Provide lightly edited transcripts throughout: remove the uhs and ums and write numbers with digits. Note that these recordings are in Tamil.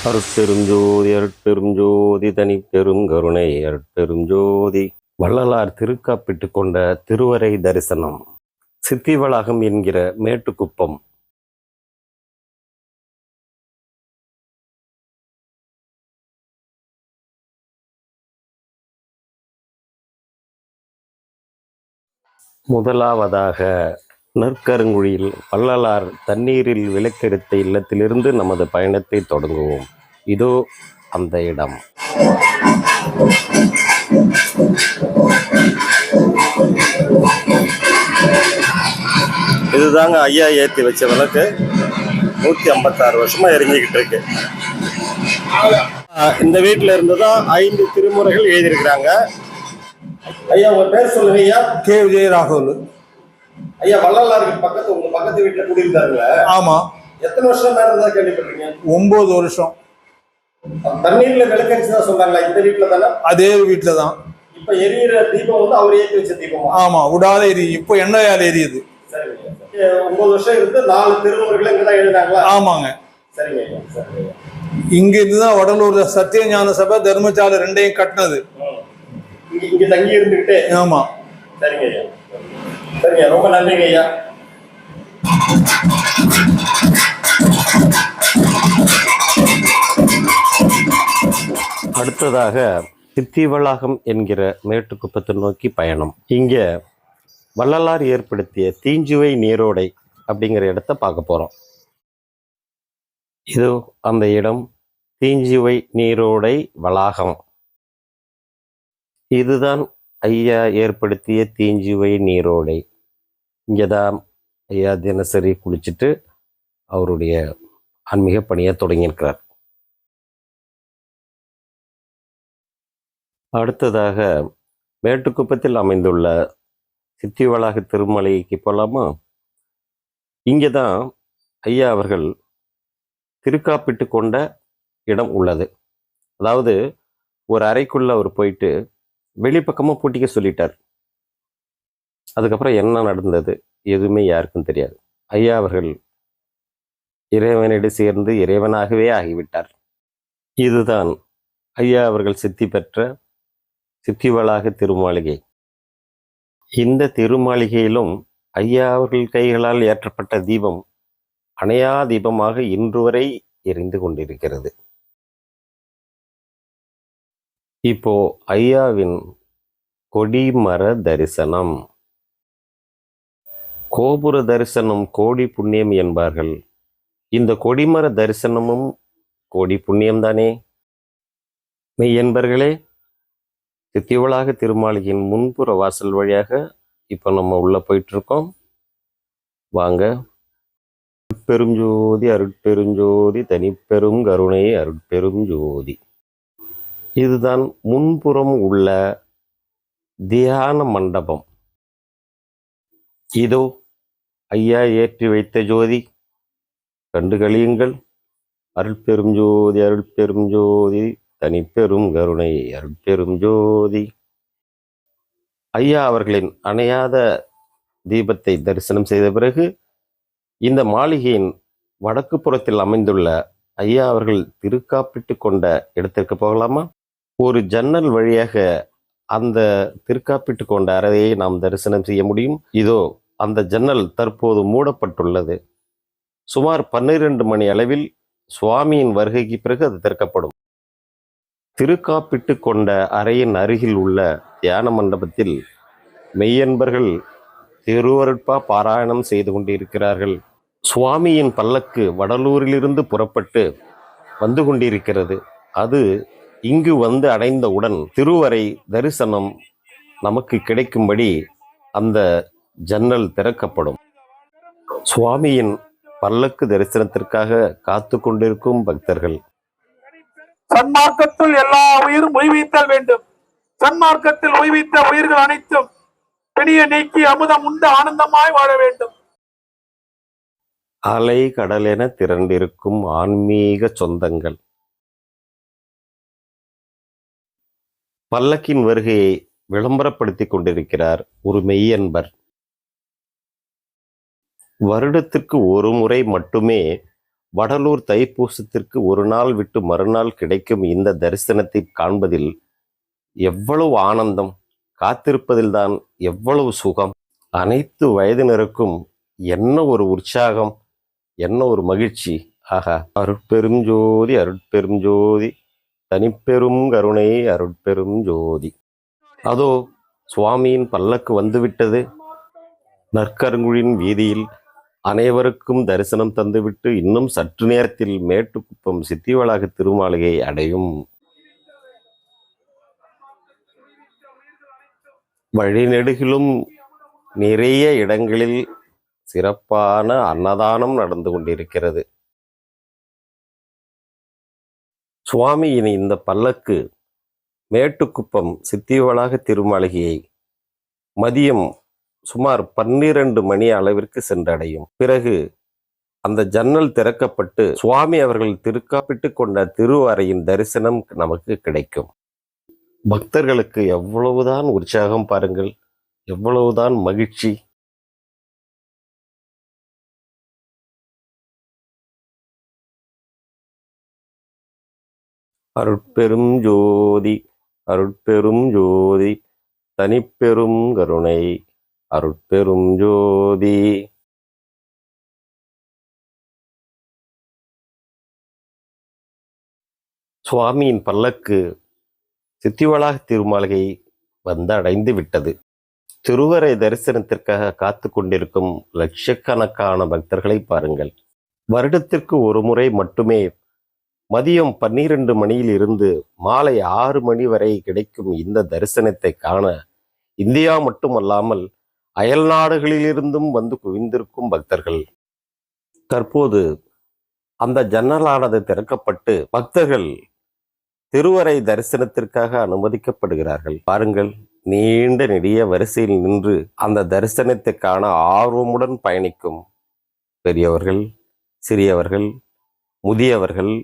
அருட்பெருஞ்சோதி அருட்பெருஞ்சோதி தனிப்பெரும் கருணை அருட்பெருஞ்சோதி. வள்ளலார் திருக்காப்பிட்டு கொண்ட திருவரை தரிசனம். சித்திவளாகம் என்கிற மேட்டுக்குப்பம். முதலாவதாக நற்கருங்குழியில் வள்ளலார் தண்ணீரில் விளக்கெடுத்த இல்லத்திலிருந்து நமது பயணத்தை தொடங்குவோம். இதோ அந்த இடம். இதுதாங்க ஐயா ஏற்றி வச்ச விளக்கு. 156 வருஷமா எரிஞ்சுக்கிட்டு இருக்கு. இந்த வீட்டில இருந்துதான் 5 திருமுறைகள் எழுதியிருக்கிறாங்க. ஐயா உங்க பேர் சொல்லுங்க ஐயா. கே விஜயராகவல். ஐயா வள்ளலாருக்கு பக்கத்து உங்க பக்கத்து வீட்டுல குடியிருந்தாருங்களா? ஆமா. எத்தனை வருஷம் மேல இருந்தா கேள்விப்பட்டிருக்கீங்க? 9 வருஷம். தண்ணீர்ல விளக்கரிச்சுதான் சொன்னாங்களா? இந்த வீட்டுல தானே? அதே வீட்டுல தான். இப்ப எரியிற தீபம் வந்து அவர் ஏற்றி வச்ச தீபமா? ஆமா, விடாத எரியுது. இப்போ எண்ணெயால் எரியுது. சரிங்க. 9 வருஷம் இருந்து 4 திருமுறைகளை இங்கதான் எழுதினாங்களா? ஆமாங்க. சரிங்க ஐயா. சரிங்க. இங்க இருந்துதான் வடலூர்ல சத்தியஞான சபை தர்மசாலை 2ஐயும் கட்டினது. இங்க தங்கி இருந்துகிட்டே. ஆமா. சரிங்க ஐயா. சரிங்க, ரொம்ப நன்றிங்க ஐயா. அடுத்ததாக சித்திவளாகம் என்கிற மேட்டுக்குப்பத்தை நோக்கி பயணம். இங்க வள்ளலார் ஏற்படுத்திய தீஞ்சுவை நீரோடை அப்படிங்கிற இடத்த பார்க்க போறோம். இதோ அந்த இடம், தீஞ்சுவை நீரோடை வளாகம். இதுதான் ஐயா ஏற்படுத்திய தீஞ்சுவை நீரோடை. இங்கேதான் ஐயா தினசரி குளிச்சுட்டு அவருடைய ஆன்மீக பணியை தொடங்கியிருக்கிறார். அடுத்ததாக மேட்டுக்குப்பத்தில் அமைந்துள்ள சித்திவளாக திருமலைக்கு போகலாமா? இங்கே தான் ஐயா அவர்கள் திருக்காப்பிட்டு கொண்ட இடம் உள்ளது. அதாவது ஒரு அறைக்குள்ள அவர் போயிட்டு வெளிப்பக்கமாக பூட்டிக்க சொல்லிட்டார். அதுக்கப்புறம் என்ன நடந்தது எதுவுமே யாருக்கும் தெரியாது. ஐயா அவர்கள் இறைவனிடம் சேர்ந்து இறைவனாகவே ஆகிவிட்டார். இதுதான் ஐயா அவர்கள் சித்தி பெற்ற சித்திவளாக திருமாளிகை. இந்த திருமாளிகையிலும் ஐயா அவர்கள் கைகளால் ஏற்றப்பட்ட தீபம் அணையா தீபமாக இன்று வரை எரிந்து கொண்டிருக்கிறது. இப்போ ஐயாவின் கொடிமர தரிசனம். கோபுர தரிசனம் கோடி புண்ணியம் என்பார்கள். இந்த கொடிமர தரிசனமும் கோடி புண்ணியம்தானே? மெய்யன்பர்களே, சித்திவளாக திருமாளிகையின் முன்புற வாசல் வழியாக இப்போ நம்ம உள்ள போயிட்டு இருக்கோம். வாங்க. அருட்பெருஞ்சோதி அருட்பெருஞ்சோதி தனிப்பெரும் கருணை அருட்பெரும் ஜோதி. இதுதான் முன்புறம் உள்ள தியான மண்டபம். இதோ ஐயா ஏற்றி வைத்த ஜோதி கண்டு கழியுங்கள். அருட்பெரும் ஜோதி அருட்பெரும் ஜோதி தனிப்பெரும் கருணை அருட்பெரும் ஜோதி. ஐயா அவர்களின் அணையாத தீபத்தை தரிசனம் செய்த பிறகு இந்த மாளிகையின் வடக்கு புறத்தில் அமைந்துள்ள ஐயா அவர்கள் திருக்காப்பிட்டு கொண்ட இடத்திற்கு போகலாமா? ஒரு ஜன்னல் வழியாக அந்த திருக்காப்பிட்டு கொண்ட அறையை நாம் தரிசனம் செய்ய முடியும். இதோ அந்த ஜன்னல் தற்போது மூடப்பட்டுள்ளது. சுமார் 12 மணி அளவில் சுவாமியின் வருகைக்கு பிறகு அது திறக்கப்படும். திருக்காப்பிட்டு கொண்ட அறையின் அருகில் உள்ள தியான மண்டபத்தில் மெய்யன்பர்கள் திருவருட்பா பாராயணம் செய்து கொண்டிருக்கிறார்கள். சுவாமியின் பல்லக்கு வடலூரிலிருந்து புறப்பட்டு வந்து கொண்டிருக்கிறது. அது இங்கு வந்து அடைந்தவுடன் திருவரை தரிசனம் நமக்கு கிடைக்கும்படி அந்த ஜன்னல் திறக்கப்படும். சுவாமியின் பல்லக்கு தரிசனத்திற்காக காத்து கொண்டிருக்கும் பக்தர்கள், சன்மார்க்கத்தில் எல்லா உயிரும் உய்வித்தல் வேண்டும். சன்மார்க்கத்தில் உய்வித்த உயிர்கள் அனைத்தும் பிணிய நீக்கி அமுதம் உண்டு ஆனந்தமாய் வாழ வேண்டும். அலை கடல் என திரண்டிருக்கும் ஆன்மீக சொந்தங்கள், பல்லக்கின் வருகையை விளம்பரப்படுத்தி கொண்டிருக்கிறார் ஒரு மெய்யன்பர். வருடத்திற்கு ஒரு முறை மட்டுமே வடலூர் தைப்பூசத்திற்கு ஒரு நாள் விட்டு மறுநாள் கிடைக்கும் இந்த தரிசனத்தை காண்பதில் எவ்வளவு ஆனந்தம், காத்திருப்பதில்தான் எவ்வளவு சுகம். அனைத்து வயதினருக்கும் என்ன ஒரு உற்சாகம், என்ன ஒரு மகிழ்ச்சி. ஆகா, அருட்பெரும் ஜோதி அருட்பெரும் ஜோதி தனிப்பெரும் கருணை அருட்பெரும் ஜோதி. அதோ சுவாமியின் பல்லக்கு வந்துவிட்டது. நற்கருங்குழின் வீதியில் அனைவருக்கும் தரிசனம் தந்துவிட்டு இன்னும் சற்று நேரத்தில் மேட்டுக்குப்பம் சித்திவளாக திருமாளிகை அடையும். வழிநெடுகிலும் நிறைய இடங்களில் சிறப்பான அன்னதானம் நடந்து கொண்டிருக்கிறது. சுவாமியின் இந்த பல்லக்கு மேட்டுக்குப்பம் சித்திவளாக திருமாளிகையை மதியம் சுமார் 12 மணி அளவிற்கு சென்றடையும். பிறகு அந்த ஜன்னல் திறக்கப்பட்டு சுவாமி அவர்கள் திருக்காப்பிட்டு கொண்ட திருவறையின் தரிசனம் நமக்கு கிடைக்கும். பக்தர்களுக்கு எவ்வளவுதான் உற்சாகம் பாருங்கள், எவ்வளவுதான் மகிழ்ச்சி. அருட்பெரும் ஜோதி அருட்பெரும் ஜோதி தனிப்பெரும் கருணை அருட்பெரும் ஜோதி. சுவாமியின் பல்லக்கு சித்திவளாக திருமாளிகை வந்து அடைந்து விட்டது. திருவரை தரிசனத்திற்காக காத்து கொண்டிருக்கும் லட்சக்கணக்கான பக்தர்களை பாருங்கள். வருடத்திற்கு ஒரு முறை மட்டுமே மதியம் 12 மணியில் இருந்து மாலை 6 மணி வரை கிடைக்கும் இந்த தரிசனத்தை காண இந்தியா மட்டுமல்லாமல் அயல் நாடுகளிலிருந்தும் வந்து குவிந்திருக்கும் பக்தர்கள். தற்போது அந்த ஜன்னலானது திறக்கப்பட்டு பக்தர்கள் திருவரை தரிசனத்திற்காக அனுமதிக்கப்படுகிறார்கள். பாருங்கள், நீண்ட நெடிய வரிசையில் நின்று அந்த தரிசனத்தை காண ஆர்வமுடன் பயணிக்கும் பெரியவர்கள், சிறியவர்கள், முதியவர்கள்.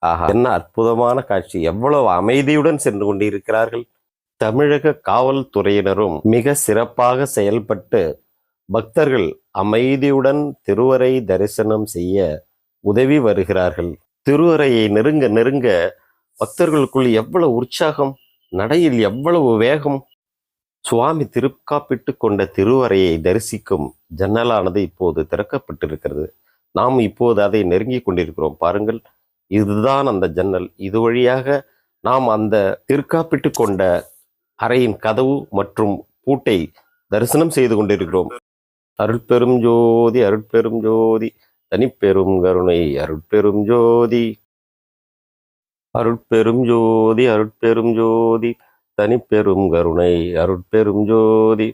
ஆஹா, என்ன அற்புதமான காட்சி! எவ்வளவு அமைதியுடன் சென்று கொண்டிருக்கிறார்கள். தமிழக காவல்துறையினரும் மிக சிறப்பாக செயல்பட்டு பக்தர்கள் அமைதியுடன் திருவரை தரிசனம் செய்ய உதவி வருகிறார்கள். திருவரையை நெருங்க நெருங்க பக்தர்களுக்குள் எவ்வளவு உற்சாகம், நடையில் எவ்வளவு வேகம். சுவாமி திருக்காப்பிட்டு கொண்ட திருவரையை தரிசிக்கும் ஜன்னலானது இப்போது திறக்கப்பட்டிருக்கிறது. நாம் இப்போது அதை நெருங்கி கொண்டிருக்கிறோம். பாருங்கள், இதுதான் அந்த ஜன்னல். இது வழியாக நாம் அந்த திருக்காப்பிட்டு கொண்ட அறையின் கதவு மற்றும் பூட்டை தரிசனம் செய்து கொண்டிருக்கிறோம். அருட்பெரும் ஜோதி அருட்பெரும் ஜோதி தனிப்பெரும் கருணை அருட்பெரும் ஜோதி. அருட்பெரும் ஜோதி அருட்பெரும் ஜோதி தனிப்பெரும் கருணை அருட்பெரும் ஜோதி.